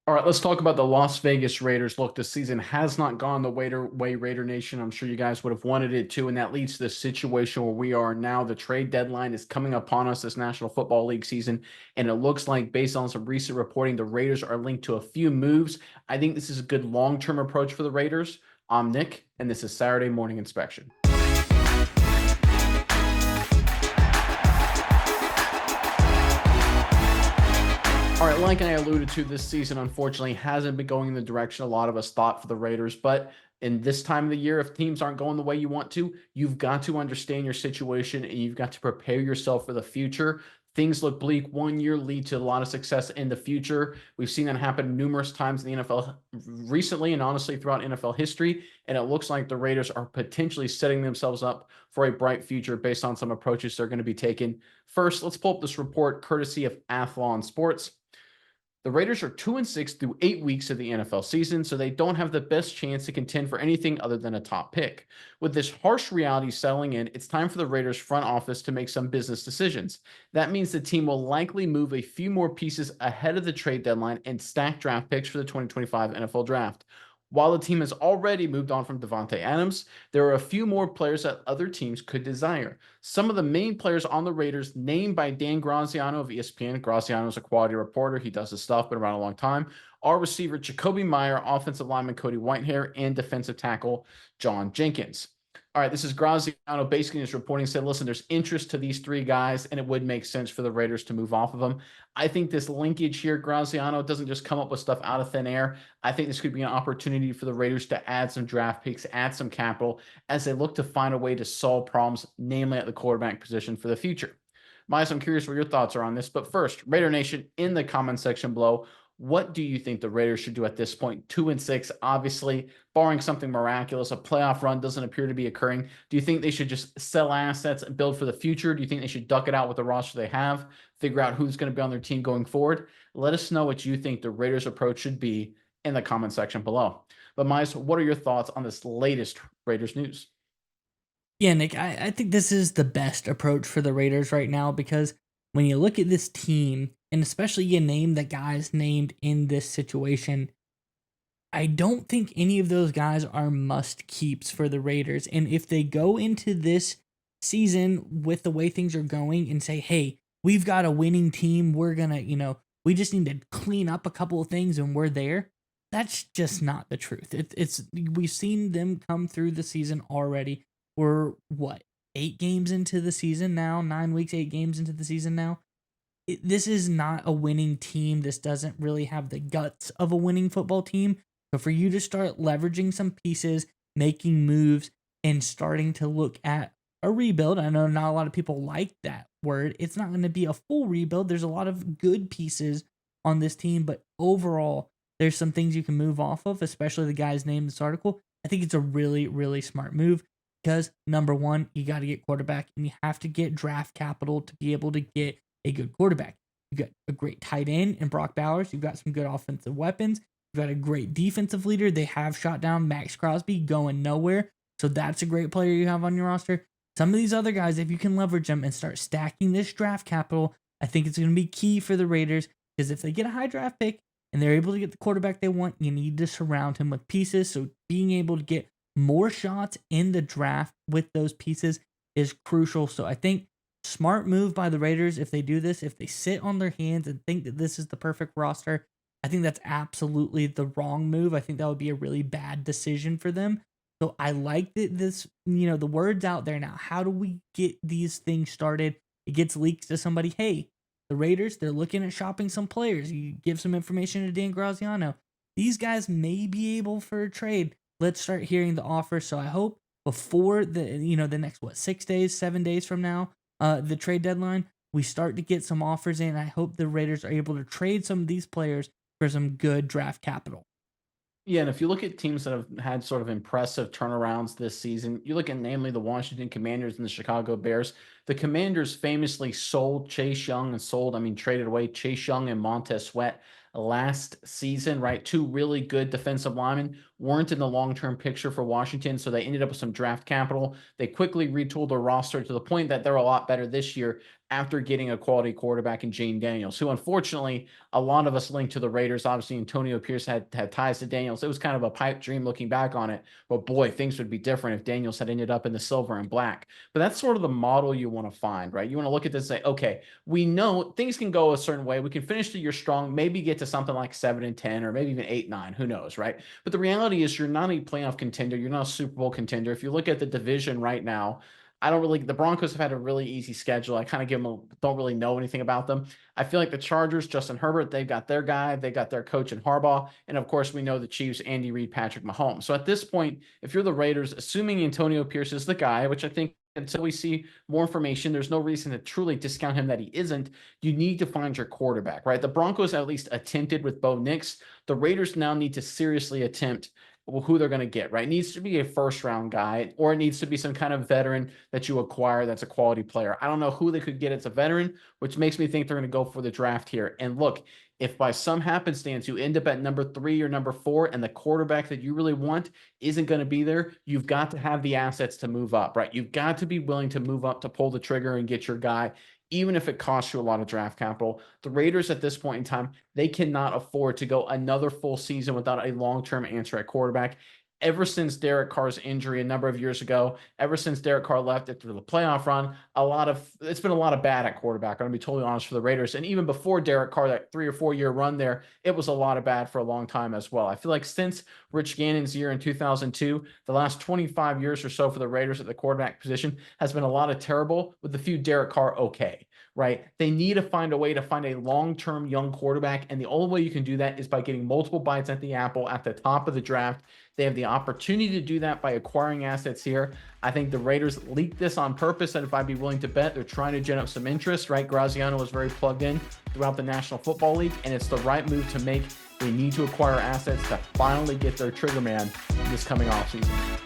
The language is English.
All right, let's talk about the Las Vegas Raiders. Look, this season has not gone the way Raider Nation. I'm sure you guys would have wanted it to, and that leads to the situation where we are now. The trade deadline is coming upon us this National Football League season, and it looks like, based on some recent reporting, the Raiders are linked to a few moves. I think this is a good long-term approach for the Raiders. I'm Nick, and this is Saturday Morning Inspection. All right, like I alluded to, this season unfortunately hasn't been going in the direction a lot of us thought for the Raiders. But in this time of the year, if teams aren't going the way you want to, you've got to understand your situation and you've got to prepare yourself for the future. Things look bleak. 1 year lead to a lot of success in the future. We've seen that happen numerous times in the NFL recently and honestly throughout NFL history. And it looks like the Raiders are potentially setting themselves up for a bright future based on some approaches they're going to be taking. First, let's pull up this report courtesy of Athlon Sports. The Raiders are 2-6 through 8 weeks of the NFL season, so they don't have the best chance to contend for anything other than a top pick. With this harsh reality settling in, it's time for the Raiders front office to make some business decisions. That means the team will likely move a few more pieces ahead of the trade deadline and stack draft picks for the 2025 NFL Draft. While the team has already moved on from Devontae Adams, there are a few more players that other teams could desire. Some of the main players on the Raiders, named by Dan Graziano of ESPN, Graziano is a quality reporter. He does his stuff, been around a long time, are receiver Jacoby Meyer, offensive lineman Cody Whitehair, and defensive tackle John Jenkins. All right, this is Graziano basically just reporting, said, listen, there's interest to these three guys, and it would make sense for the Raiders to move off of them. I think this linkage here, Graziano, doesn't just come up with stuff out of thin air. I think this could be an opportunity for the Raiders to add some draft picks, add some capital as they look to find a way to solve problems, namely at the quarterback position for the future. Miles, I'm curious what your thoughts are on this. But first, Raider Nation, in the comment section below, what do you think the Raiders should do at this point? 2-6, obviously, barring something miraculous, a playoff run doesn't appear to be occurring. Do you think they should just sell assets and build for the future? Do you think they should duck it out with the roster they have, figure out who's going to be on their team going forward? Let us know what you think the Raiders' approach should be in the comment section below. But Miles, what are your thoughts on this latest Raiders news? Yeah, Nick, I think this is the best approach for the Raiders right now because when you look at this team, and especially you name the guys named in this situation, I don't think any of those guys are must keeps for the Raiders. And if they go into this season with the way things are going and say, hey, we've got a winning team, we're going to, we just need to clean up a couple of things and we're there. That's just not the truth. We've seen them come through the season already. We're what, 8 games into the season now, 9 weeks, 8 games into the season now. This is not a winning team. This doesn't really have the guts of a winning football team. So for you to start leveraging some pieces, making moves, and starting to look at a rebuild, I know not a lot of people like that word. It's not going to be a full rebuild. There's a lot of good pieces on this team, but overall, there's some things you can move off of, especially the guys named in this article. I think it's a really, really smart move because number one, you got to get quarterback and you have to get draft capital to be able to get a good quarterback. You've got a great tight end in Brock Bowers. You've got some good offensive weapons. You've got a great defensive leader. They have shot down Max Crosby going nowhere. So that's a great player you have on your roster. Some of these other guys, if you can leverage them and start stacking this draft capital, I think it's going to be key for the Raiders because if they get a high draft pick and they're able to get the quarterback they want, you need to surround him with pieces. So being able to get more shots in the draft with those pieces is crucial. So I think smart move by the Raiders if they do this, if they sit on their hands and think that this is the perfect roster. I think that's absolutely the wrong move. I think that would be a really bad decision for them. So I like that this, the word's out there now. How do we get these things started? It gets leaked to somebody. Hey, the Raiders, they're looking at shopping some players. You give some information to Dan Graziano. These guys may be able for a trade. Let's start hearing the offers. So I hope before the next 6 days, 7 days from now, the trade deadline, we start to get some offers in. I hope the Raiders are able to trade some of these players for some good draft capital. Yeah, and if you look at teams that have had sort of impressive turnarounds this season, you look at namely the Washington Commanders and the Chicago Bears. The Commanders famously sold Chase Young traded away Chase Young and Montez Sweat last season, right? Two really good defensive linemen weren't in the long-term picture for Washington, so they ended up with some draft capital. They quickly retooled their roster to the point that they're a lot better this year after getting a quality quarterback in Jane Daniels, who unfortunately a lot of us linked to the Raiders. Obviously, Antonio Pierce had ties to Daniels. It was kind of a pipe dream looking back on it. But boy, things would be different if Daniels had ended up in the silver and black. But that's sort of the model you want to find, right? You want to look at this and say, okay, we know things can go a certain way. We can finish the year strong, maybe get to something like 7-10 or maybe even 8-9. Who knows, right? But the reality is you're not a playoff contender. You're not a Super Bowl contender. If you look at the division right now, I don't really. The Broncos have had a really easy schedule. I kind of don't really know anything about them. I feel like the Chargers, Justin Herbert, they've got their guy, they got their coach in Harbaugh, and of course we know the Chiefs, Andy Reid, Patrick Mahomes. So at this point, if you're the Raiders, assuming Antonio Pierce is the guy, which I think until we see more information, there's no reason to truly discount him that he isn't. You need to find your quarterback, right? The Broncos at least attempted with Bo Nix. The Raiders now need to seriously attempt who they're going to get, right? It needs to be a first round guy, or it needs to be some kind of veteran that you acquire that's a quality player. I don't know who they could get as a veteran, which makes me think they're going to go for the draft here. And look, if by some happenstance you end up at number 3 or number 4 and the quarterback that you really want isn't going to be there, you've got to have the assets to move up, right? You've got to be willing to move up to pull the trigger and get your guy, even if it costs you a lot of draft capital. The Raiders at this point in time, they cannot afford to go another full season without a long-term answer at quarterback. Ever since Derek Carr's injury a number of years ago, ever since Derek Carr left after the playoff run, it's been a lot of bad at quarterback. I'm gonna be totally honest for the Raiders. And even before Derek Carr, that 3 or 4 year run there, it was a lot of bad for a long time as well. I feel like since Rich Gannon's year in 2002, the last 25 years or so for the Raiders at the quarterback position has been a lot of terrible, with a few Derek Carr okay. Right? They need to find a way to find a long-term young quarterback, and the only way you can do that is by getting multiple bites at the apple at the top of the draft. They have the opportunity to do that by acquiring assets here. I think the Raiders leaked this on purpose, and if I'd be willing to bet, they're trying to gen up some interest, right? Graziano was very plugged in throughout the National Football League, and it's the right move to make. They need to acquire assets to finally get their trigger man this coming offseason.